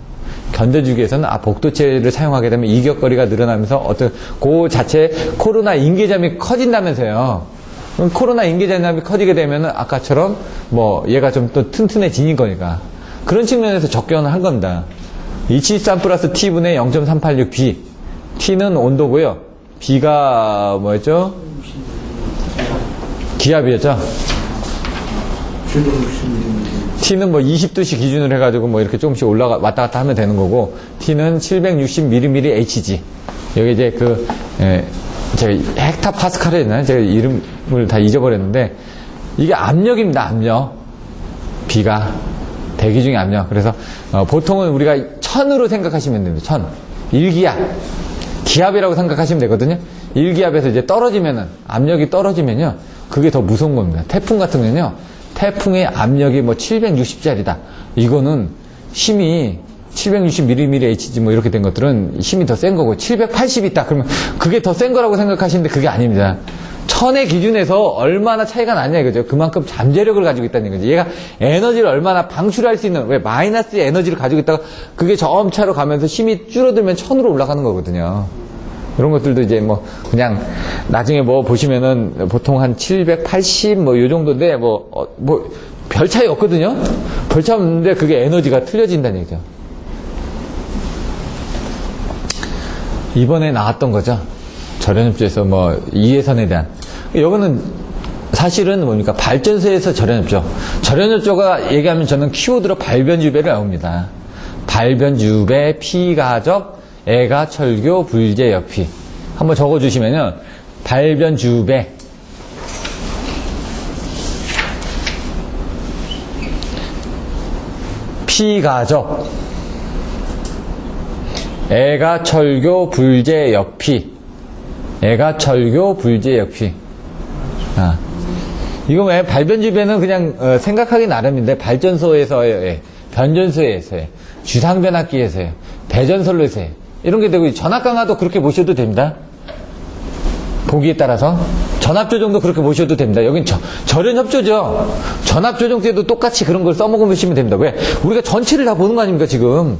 견뎌주기 위해서는 복도체를 사용하게 되면 이격거리가 늘어나면서 어떤 그 자체 코로나 인계점이 커진다면서요. 그럼 코로나 인계점이 커지게 되면은 아까처럼 뭐 얘가 좀 또 튼튼해지는 거니까. 그런 측면에서 적용을 한 겁니다. 273 플러스 T분의 0.386B. T는 온도고요. B가 뭐였죠? 기압이었죠? T는 뭐 20도씨 기준으로 해가지고 뭐 이렇게 조금씩 왔다 갔다 하면 되는 거고, T는 760mmHg. 여기 이제 제가 헥타파스칼을 했나요? 제가 이름을 다 잊어버렸는데, 이게 압력입니다, 압력. B가. 대기 중의 압력. 그래서, 보통은 우리가 천으로 생각하시면 됩니다, 천. 1기압. 기압이라고 생각하시면 되거든요. 1기압에서 이제 떨어지면은, 압력이 떨어지면요, 그게 더 무서운 겁니다. 태풍 같은 경우는요, 태풍의 압력이 뭐 760짜리다. 이거는 힘이 760mmHg 뭐 이렇게 된 것들은 힘이 더 센 거고 780 있다. 그러면 그게 더 센 거라고 생각하시는데 그게 아닙니다. 천의 기준에서 얼마나 차이가 나냐 이거죠. 그만큼 잠재력을 가지고 있다는 거죠. 얘가 에너지를 얼마나 방출할 수 있는 왜 마이너스의 에너지를 가지고 있다가 그게 점차로 가면서 힘이 줄어들면 천으로 올라가는 거거든요. 이런 것들도 이제 뭐 그냥 나중에 뭐 보시면은 보통 한 780 뭐 요 정도인데 뭐 별 차이 없거든요. 별 차이 없는데 그게 에너지가 틀려진다는 얘기죠. 이번에 나왔던 거죠. 절연협조에서 뭐 이해선에 대한. 이거는 사실은 뭡니까? 발전소에서 절연협조. 절연협조가 얘기하면 저는 키워드로 발변주배를 나옵니다. 발변주배, 피가적, 애가 철교, 불제, 역피. 한번 적어주시면요. 발변주배. 피가적. 애가 철교, 불제, 역피. 애가 철교, 불제, 역피. 이거 왜 발변주배는 그냥 생각하기 나름인데 발전소에서의, 변전소에서의, 주상변압기에서의, 대전선로에서의 이런 게 되고 전압강화도 그렇게 보셔도 됩니다. 보기에 따라서 전압조정도 그렇게 보셔도 됩니다. 여긴 절연협조죠. 전압조정제도 똑같이 그런 걸 써먹으시면 됩니다. 왜? 우리가 전체를 다 보는 거 아닙니까 지금.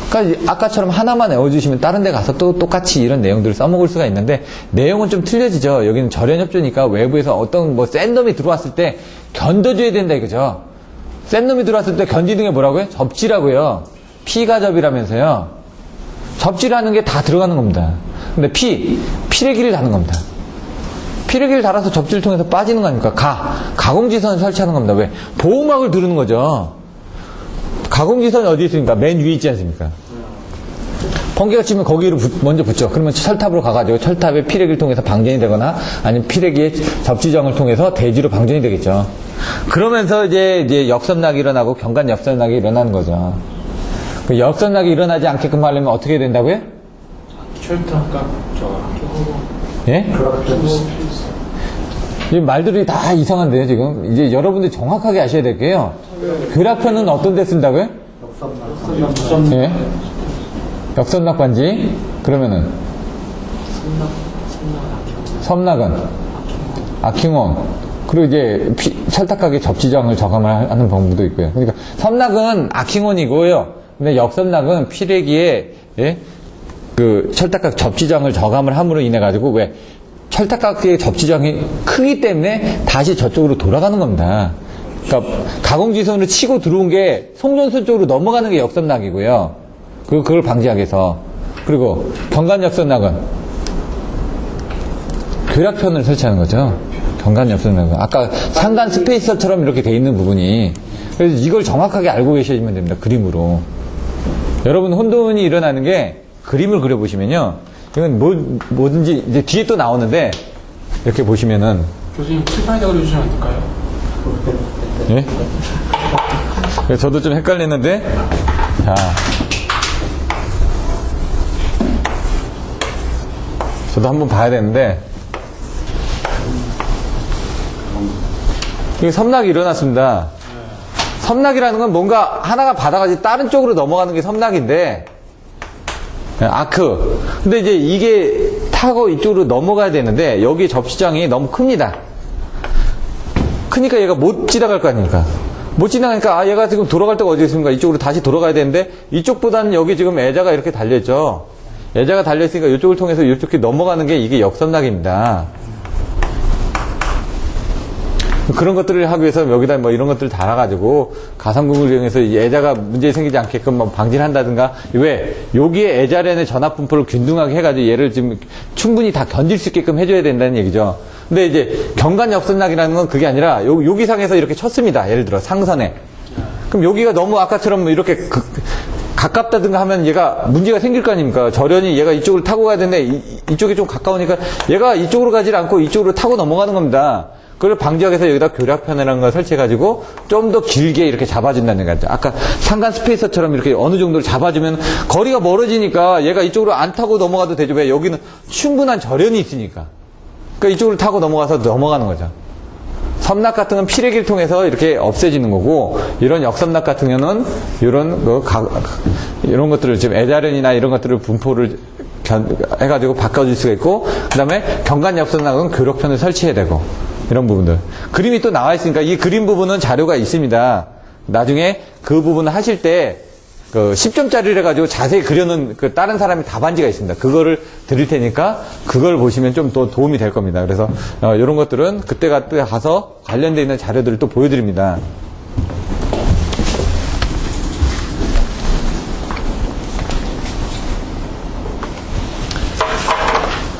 그러니까 아까처럼 하나만 외워주시면 다른 데 가서 또 똑같이 이런 내용들을 써먹을 수가 있는데 내용은 좀 틀려지죠. 여기는 절연협조니까 외부에서 어떤 뭐 센 놈이 들어왔을 때 견뎌줘야 된다 이거죠. 센 놈이 들어왔을 때 견디는 게 뭐라고요? 접지라고요. 피가접이라면서요. 접지라는 게 다 들어가는 겁니다. 근데 피레기를 다는 겁니다. 피레기를 달아서 접지를 통해서 빠지는 거 아닙니까? 가공지선을 설치하는 겁니다. 왜? 보호막을 두르는 거죠. 가공지선이 어디 있습니까? 맨 위에 있지 않습니까? 번개가 치면 거기로 먼저 붙죠. 그러면 철탑으로 가가지고 철탑에 피레기를 통해서 방전이 되거나 아니면 피레기의 접지정을 통해서 대지로 방전이 되겠죠. 그러면서 이제 역선락이 일어나고 경관 역선락이 일어나는 거죠. 그 역선락이 일어나지 않게끔 하려면 어떻게 해야 된다고요? 철탑과 예? 이 말들이 다 이상한데요, 지금. 이제 여러분들 정확하게 아셔야 될 게요. 교락편은 어떤 데 쓴다고요? 예? 역선락 반지. 그러면은 섬락은 악행원. 그리고 이제 철탑각의 접지장을 저감을 하는 방법도 있고요. 그러니까 섬락은 악행원이고요. 근데 역선락은 피레기에 예? 그 철탑각 접지장을 저감을 함으로 인해 가지고 왜 철탑각의 접지장이 크기 때문에 다시 저쪽으로 돌아가는 겁니다. 그러니까 가공지선으로 치고 들어온 게 송전선 쪽으로 넘어가는 게 역선락이고요. 그걸 방지하기 위해서. 그리고 경관역선락은 교락편을 설치하는 거죠. 경관역선락은 아까 상단 스페이서처럼 이렇게 돼 있는 부분이. 그래서 이걸 정확하게 알고 계시면 됩니다. 그림으로. 여러분 혼돈이 일어나는 게 그림을 그려보시면요. 이건 뭐든지 이제 뒤에 또 나오는데 이렇게 보시면은 교수님 칠판에다 그려주시면 안 될까요? 예? 저도 좀 헷갈리는데 자 저도 한번 봐야 되는데 이게 섬락이 일어났습니다. 섬락이라는 건 뭔가 하나가 받아가지고 다른 쪽으로 넘어가는 게 섬락인데 아크. 근데 이제 이게 타고 이쪽으로 넘어가야 되는데 여기 접시장이 너무 큽니다. 크니까 얘가 못 지나갈 거 아닙니까? 못 지나가니까 아 얘가 지금 돌아갈 데가 어디 있습니까? 이쪽으로 다시 돌아가야 되는데 이쪽보다는 여기 지금 애자가 이렇게 달려있죠. 애자가 달려있으니까 이쪽을 통해서 이쪽에 넘어가는 게 이게 역선락입니다. 그런 것들을 하기 위해서 여기다 뭐 이런 것들을 달아가지고 가상궁을 이용해서 애자가 문제 생기지 않게끔 뭐 방지를 한다든가. 왜? 여기에 애자련의 전압 분포를 균등하게 해가지고 얘를 지금 충분히 다 견딜 수 있게끔 해줘야 된다는 얘기죠. 근데 이제 경관 역선락이라는 건 그게 아니라 여기 상에서 이렇게 쳤습니다. 예를 들어 상선에. 그럼 여기가 너무 아까처럼 이렇게 가깝다든가 하면 얘가 문제가 생길 거 아닙니까? 절연이 얘가 이쪽을 타고 가야 되는데 이쪽이 좀 가까우니까 얘가 이쪽으로 가지 않고 이쪽으로 타고 넘어가는 겁니다. 그걸 방지하기 위해서 여기다 교락편이라는 걸 설치해가지고 좀 더 길게 이렇게 잡아준다는 거죠. 아까 상간 스페이서처럼 이렇게 어느 정도를 잡아주면 거리가 멀어지니까 얘가 이쪽으로 안 타고 넘어가도 되죠. 왜? 여기는 충분한 절연이 있으니까. 그러니까 이쪽으로 타고 넘어가서 넘어가는 거죠. 섬락 같은 건 피레기를 통해서 이렇게 없애지는 거고, 이런 역섬락 같은 경우는 이런 것들을 지금 애자련이나 이런 것들을 분포를 해가지고 바꿔줄 수가 있고, 그 다음에 경관 역섬락은 교력편을 설치해야 되고, 이런 부분들. 그림이 또 나와 있으니까 이 그림 부분은 자료가 있습니다. 나중에 그 부분을 하실 때 그 10점짜리를 해가지고 자세히 그려놓은 그 다른 사람이 답안지가 있습니다. 그거를 드릴 테니까 그걸 보시면 좀 더 도움이 될 겁니다. 그래서 이런 것들은 그때 가서 관련되어 있는 자료들을 또 보여드립니다.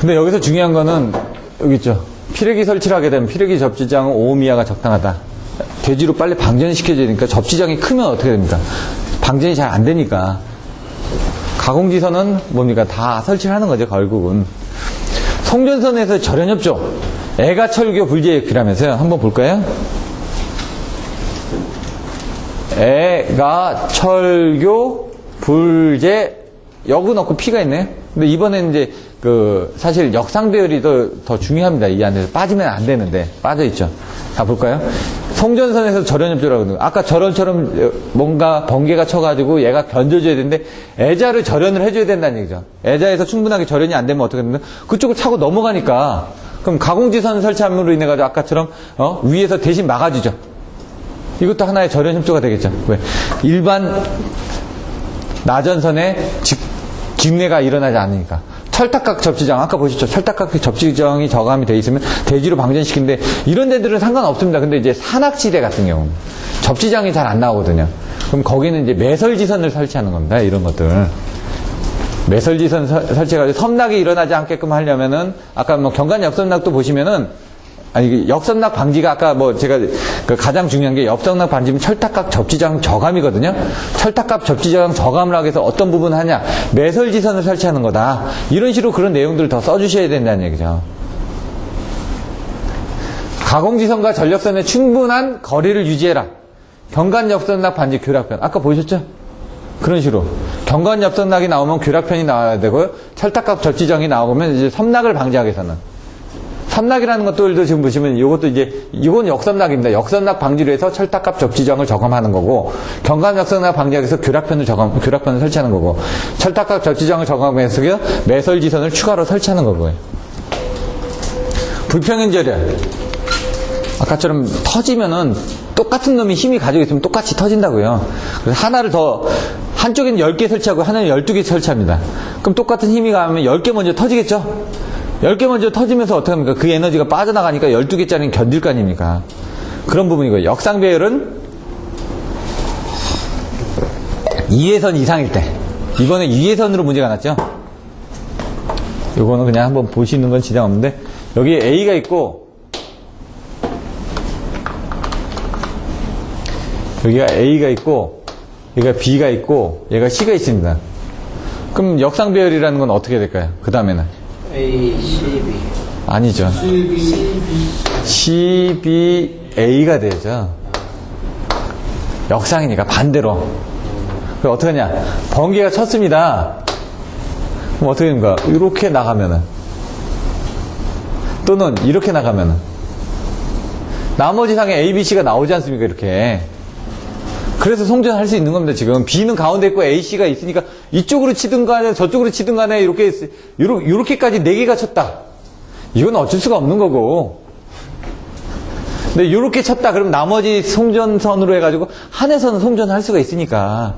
근데 여기서 중요한 거는 여기 있죠. 피레기 설치를 하게 되면 피레기 접지장은 5옴 이하가 적당하다. 대지로 빨리 방전을 시켜줘야 되니까 접지장이 크면 어떻게 됩니까? 방전이 잘 안 되니까. 가공지선은 뭡니까? 다 설치를 하는 거죠, 결국은. 송전선에서 절연협조. 애가철교 불제역이라면서요. 한번 볼까요? 애가철교 불제 역은 없고 피가 있네. 근데 이번에는 이제 사실 역상배열이 더 중요합니다. 이 안에서 빠지면 안 되는데 빠져있죠. 자 볼까요? 송전선에서 절연협조라고 하는 거. 아까 절연처럼 뭔가 번개가 쳐가지고 얘가 견뎌줘야 되는데 애자를 절연을 해줘야 된다는 얘기죠. 애자에서 충분하게 절연이 안 되면 어떻게 되면 그쪽을 차고 넘어가니까 그럼 가공지선 설치함으로 인해 가지고 아까처럼 위에서 대신 막아주죠. 이것도 하나의 절연협조가 되겠죠. 왜? 일반 나전선에 직례가 일어나지 않으니까. 철탑각 접지장, 아까 보셨죠? 철탑각 접지장이 저감이 돼 있으면 대지로 방전시키는데 이런 데들은 상관없습니다. 근데 이제 산악지대 같은 경우 접지장이 잘 안 나오거든요. 그럼 거기는 이제 매설지선을 설치하는 겁니다. 이런 것들. 매설지선 설치해가지고 섬락이 일어나지 않게끔 하려면은 아까 뭐 경관 역섬락도 보시면은 아니, 역선락 방지가 아까 뭐 제가 그 가장 중요한 게 역선락 방지면 철탑각 접지저항 저감이거든요. 철탑각 접지저항 저감을 하기 위해서 어떤 부분을 하냐. 매설지선을 설치하는 거다. 이런 식으로 그런 내용들을 더 써주셔야 된다는 얘기죠. 가공지선과 전력선의 충분한 거리를 유지해라. 경관역선락 방지 교락편. 아까 보셨죠? 그런 식으로. 경관역선락이 나오면 교락편이 나와야 되고요. 철탑각 접지저항이 나오면 이제 섬락을 방지하기 위해서는. 섬락이라는 것들도 지금 보시면 이것도 이제 이건 역섬락입니다. 역섬락 방지를 해서 철탑각 접지저항을 저감하는 거고 경관 역섬락 방지하기 위해서 교락편을 설치하는 거고 철탑각 접지저항을 저감해서 매설지선을 추가로 설치하는 거고요. 불평행절열 아까처럼 터지면은 똑같은 놈이 힘이 가지고 있으면 똑같이 터진다고요. 그래서 하나를 더 한쪽에는 10개 설치하고 하나는 12개 설치합니다. 그럼 똑같은 힘이 가면 10개 먼저 터지겠죠? 10개 먼저 터지면서 어떻게 합니까? 그 에너지가 빠져나가니까 12개짜리는 견딜 거 아닙니까? 그런 부분이고요. 역상배열은 2회선 이상일 때. 이번에 2회선으로 문제가 났죠? 이거는 그냥 한번 보시는 건 지장 없는데, 여기에 A가 있고, 여기가 A가 있고, 여기가 B가 있고, 얘가 C가 있습니다. 그럼 역상배열이라는 건 어떻게 될까요? 그 다음에는? A, C, B. 아니죠. CBA가 되죠. 역상이니까 반대로. 그럼 어떻게 하냐? 번개가 쳤습니다. 그럼 어떻게 됩니까? 이렇게 나가면은. 또는 이렇게 나가면은. 나머지 상에 A, B, C가 나오지 않습니까? 이렇게. 그래서 송전할 수 있는 겁니다, 지금. B는 가운데 있고 AC가 있으니까 이쪽으로 치든 간에 저쪽으로 치든 간에 요렇게까지 4개가 쳤다. 이건 어쩔 수가 없는 거고. 근데 요렇게 쳤다. 그럼 나머지 송전선으로 해가지고 한해서는 송전할 수가 있으니까.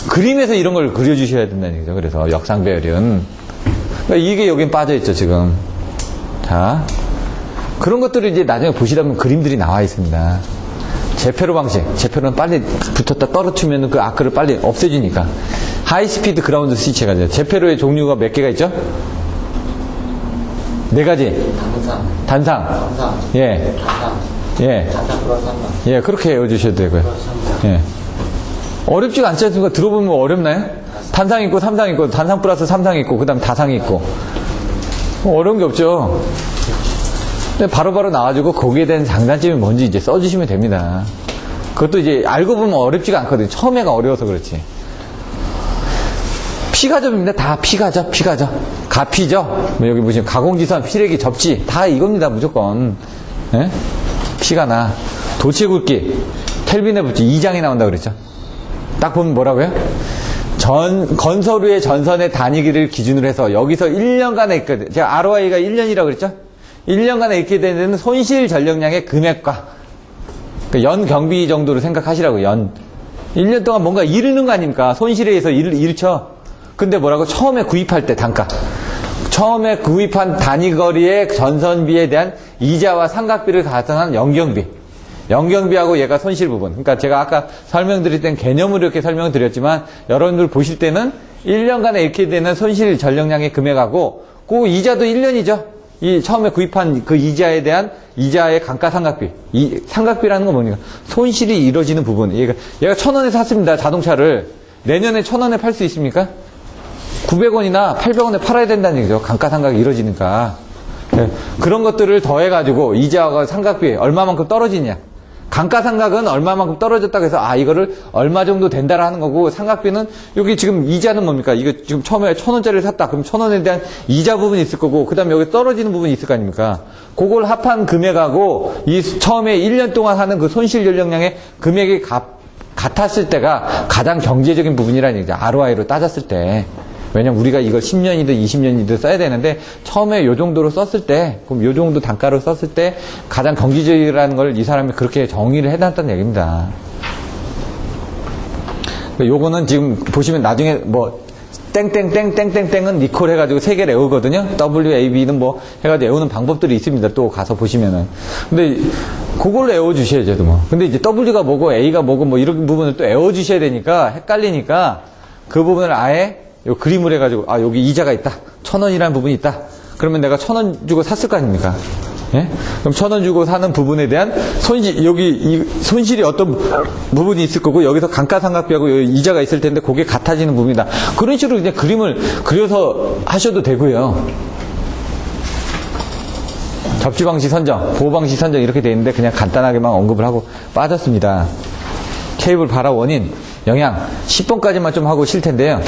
그림에서 이런 걸 그려주셔야 된다는 얘기죠. 그래서 역상배열은. 그러니까 이게 여긴 빠져있죠, 지금. 자. 그런 것들을 이제 나중에 보시다 보면 그림들이 나와 있습니다. 제페로 방식. 제페로는 빨리 붙었다 떨어뜨리면 그 아크를 빨리 없애주니까. 하이스피드 그라운드 스위치가 돼요. 제페로의 종류가 몇 개가 있죠? 4가지. 단상. 예. 예. 예, 그렇게 외워주셔도 되고요. 예. 어렵지가 않지 않습니까? 들어보면 어렵나요? 단상 있고, 삼상 있고, 단상 플러스 삼상 있고, 그 다음 다상이 있고. 어려운 게 없죠. 근데 바로바로 나와주고 거기에 대한 장단점이 뭔지 이제 써주시면 됩니다. 그것도 이제 알고 보면 어렵지가 않거든요. 처음에가 어려워서 그렇지. 피가접입니다. 다 피가접. 가피죠. 여기 보시면 가공지선, 피레기, 접지 다 이겁니다. 무조건. 예? 피가 나. 도체굵기, 켈빈에 붙지 2장이 나온다고 그랬죠. 딱 보면 뭐라고요? 건설 후의 전선의 단위기를 기준으로 해서 여기서 1년간에 있거든요. 제가 ROI가 1년이라고 그랬죠? 1년간에 있게 되는 손실 전력량의 금액과 그러니까 연 경비 정도로 생각하시라고. 연 1년 동안 뭔가 잃는 거 아닙니까? 손실에 의해서 잃죠. 근데 뭐라고? 처음에 구입할 때 단가. 처음에 구입한 단위거리의 전선비에 대한 이자와 상각비를 가산한 연경비. 연경비하고 얘가 손실 부분. 그러니까 제가 아까 설명드릴 땐 개념으로 이렇게 설명을 드렸지만 여러분들 보실 때는 1년간에 이렇게 되는 손실 전력량의 금액하고 그 이자도 1년이죠. 이 처음에 구입한 그 이자에 대한 이자의 감가상각비. 이 상각비라는 건 뭡니까? 손실이 이루어지는 부분. 얘가 1,000원에 샀습니다. 자동차를. 내년에 1,000원에 팔 수 있습니까? 900원이나 800원에 팔아야 된다는 얘기죠. 감가상각이 이루어지니까. 네. 그런 것들을 더해가지고 이자와 상각비 얼마만큼 떨어지냐. 감가상각은 얼마만큼 떨어졌다고 해서 이거를 얼마 정도 된다라 하는 거고, 상각비는 여기 지금 이자는 뭡니까? 이거 지금 처음에 1,000원짜리를 샀다. 그럼 1,000원에 대한 이자 부분이 있을 거고, 그 다음에 여기 떨어지는 부분이 있을 거 아닙니까? 그걸 합한 금액하고 이 처음에 1년 동안 하는 그 손실 전력량의 금액이 같았을 때가 가장 경제적인 부분이라는 얘기죠. ROI로 따졌을 때. 왜냐면 우리가 이걸 10년이든 20년이든 써야 되는데 처음에 요 정도로 썼을 때, 그럼 요 정도 단가로 썼을 때 가장 경제적이라는 걸 이 사람이 그렇게 정의를 해놨다는 얘기입니다. 요거는 지금 보시면 나중에 뭐 땡땡땡땡땡땡은 니콜 해가지고 3개를 외우거든요. WAB는 뭐 해가지고 외우는 방법들이 있습니다. 또 가서 보시면은. 근데 그걸로 외워주셔야죠, 뭐. 근데 이제 W가 뭐고 A가 뭐고 뭐 이런 부분을 또 외워주셔야 되니까 헷갈리니까 그 부분을 아예 요 그림을 해가지고 여기 이자가 있다. 1,000원이라는 부분이 있다. 그러면 내가 1,000원 주고 샀을 거 아닙니까? 예? 그럼 1,000원 주고 사는 부분에 대한 손실, 여기 이 손실이 어떤 부분이 있을 거고 여기서 감가상각비하고 여기 이자가 있을 텐데 그게 같아지는 부분이다. 그런 식으로 그냥 그림을 그려서 하셔도 되고요. 접지 방식 선정, 보호 방식 선정 이렇게 돼 있는데 그냥 간단하게만 언급을 하고 빠졌습니다. 케이블 발화 원인, 영향 10번까지만 좀 하고 쉴 텐데요.